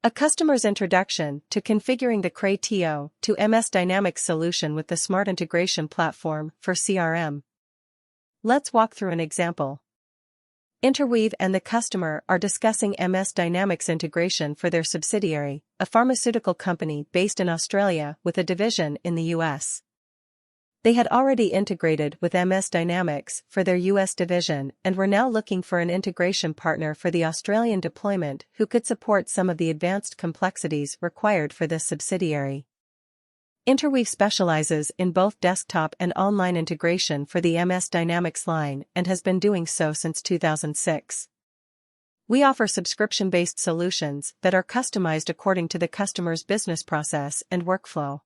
A customer's introduction to configuring the Creatio to MS Dynamics solution with the SmartIntegration platform for CRM. Let's walk through an example. InterWeave and the customer are discussing MS Dynamics integration for their subsidiary, a pharmaceutical company based in Australia with a division in the US. They had already integrated with MS Dynamics for their US division and were now looking for an integration partner for the Australian deployment who could support some of the advanced complexities required for this subsidiary. InterWeave specializes in both desktop and online integration for the MS Dynamics line and has been doing so since 2006. We offer subscription-based solutions that are customized according to the customer's business process and workflow.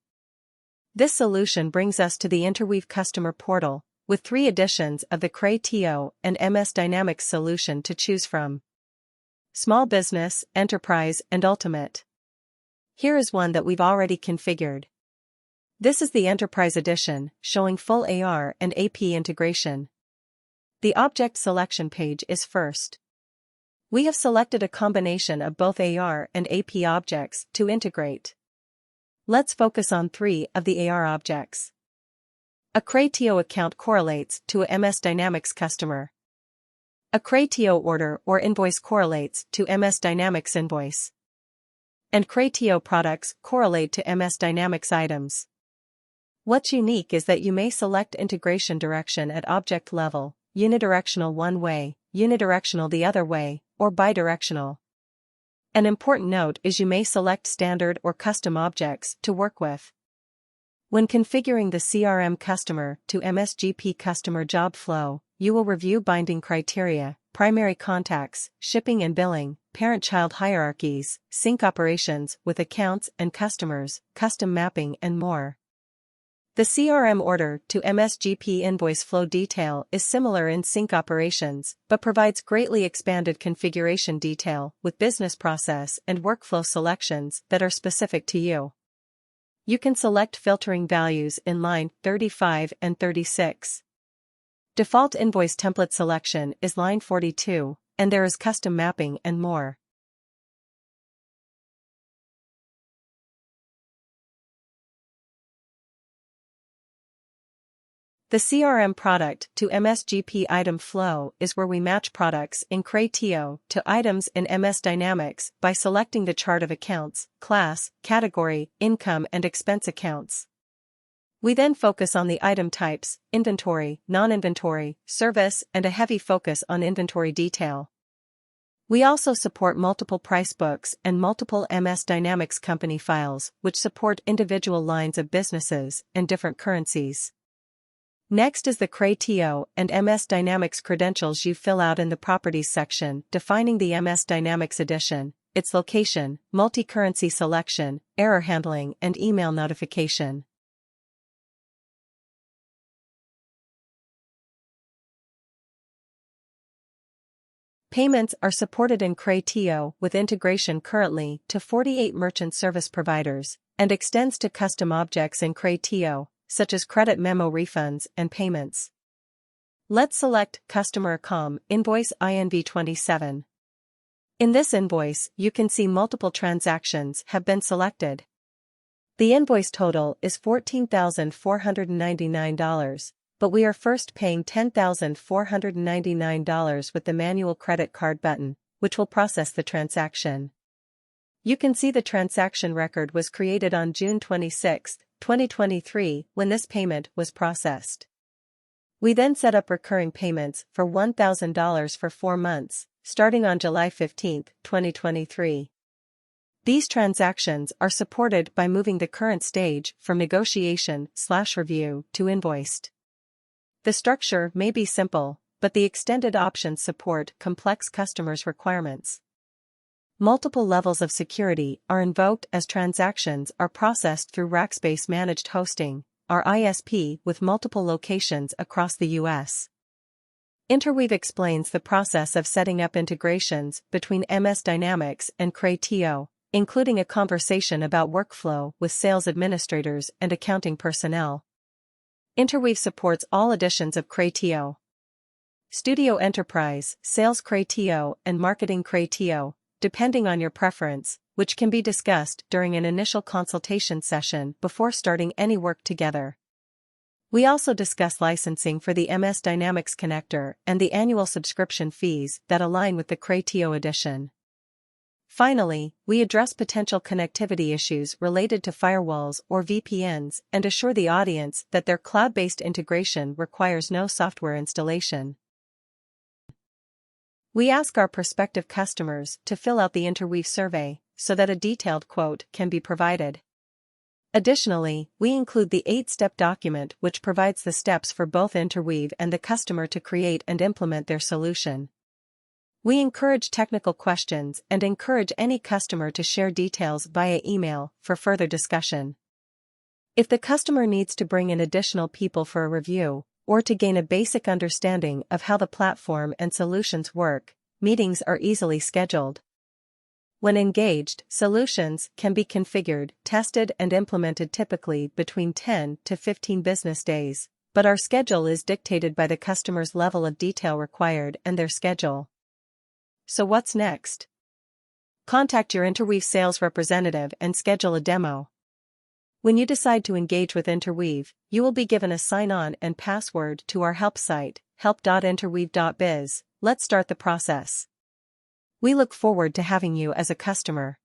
This solution brings us to the InterWeave customer portal, with 3 editions of the Creatio and MS Dynamics solution to choose from: Small Business, Enterprise, and Ultimate. Here is one that we've already configured. This is the Enterprise Edition, showing full AR and AP integration. The object selection page is first. We have selected a combination of both AR and AP objects to integrate. Let's focus on 3 of the AR objects. A Creatio account correlates to a MS Dynamics customer. A Creatio order or invoice correlates to MS Dynamics invoice. And Creatio products correlate to MS Dynamics items. What's unique is that you may select integration direction at object level, unidirectional one way, unidirectional the other way, or bidirectional. An important note is you may select standard or custom objects to work with. When configuring the CRM customer to MSGP customer job flow, you will review binding criteria, primary contacts, shipping and billing, parent-child hierarchies, sync operations with accounts and customers, custom mapping and more. The CRM order to MSGP invoice flow detail is similar in sync operations, but provides greatly expanded configuration detail with business process and workflow selections that are specific to you. You can select filtering values in line 35 and 36. Default invoice template selection is line 42, and there is custom mapping and more. The CRM product to MSGP item flow is where we match products in Creatio to items in MS Dynamics by selecting the chart of accounts, class, category, income and expense accounts. We then focus on the item types, inventory, non-inventory, service, and a heavy focus on inventory detail. We also support multiple price books and multiple MS Dynamics company files, which support individual lines of businesses and different currencies. Next is the Creatio and MS Dynamics credentials you fill out in the Properties section, defining the MS Dynamics edition, its location, multi-currency selection, error handling, and email notification. Payments are supported in Creatio with integration currently to 48 merchant service providers, and extends to custom objects in Creatio, such as credit memo refunds and payments. Let's select Customer Account Invoice INV27. In this invoice, you can see multiple transactions have been selected. The invoice total is $14,499, but we are first paying $10,499 with the manual credit card button, which will process the transaction. You can see the transaction record was created on June 26, 2023, when this payment was processed. We then set up recurring payments for $1,000 for 4 months, starting on July 15, 2023. These transactions are supported by moving the current stage from negotiation/review to invoiced. The structure may be simple, but the extended options support complex customers' requirements. Multiple levels of security are invoked as transactions are processed through Rackspace Managed Hosting, our ISP with multiple locations across the US. InterWeave explains the process of setting up integrations between MS Dynamics and Creatio, including a conversation about workflow with sales administrators and accounting personnel. InterWeave supports all editions of Creatio: Studio Enterprise, Sales Creatio, and Marketing Creatio, depending on your preference, which can be discussed during an initial consultation session before starting any work together. We also discuss licensing for the MS Dynamics connector and the annual subscription fees that align with the Creatio edition. Finally, we address potential connectivity issues related to firewalls or VPNs and assure the audience that their cloud-based integration requires no software installation. We ask our prospective customers to fill out the InterWeave survey so that a detailed quote can be provided. Additionally, we include the 8-step document which provides the steps for both InterWeave and the customer to create and implement their solution. We encourage technical questions and encourage any customer to share details via email for further discussion. If the customer needs to bring in additional people for a review, or to gain a basic understanding of how the platform and solutions work, meetings are easily scheduled. When engaged, solutions can be configured, tested and implemented typically between 10 to 15 business days, but our schedule is dictated by the customer's level of detail required and their schedule. So what's next? Contact your InterWeave sales representative and schedule a demo. When you decide to engage with InterWeave, you will be given a sign-on and password to our help site, help.interweave.biz. Let's start the process. We look forward to having you as a customer.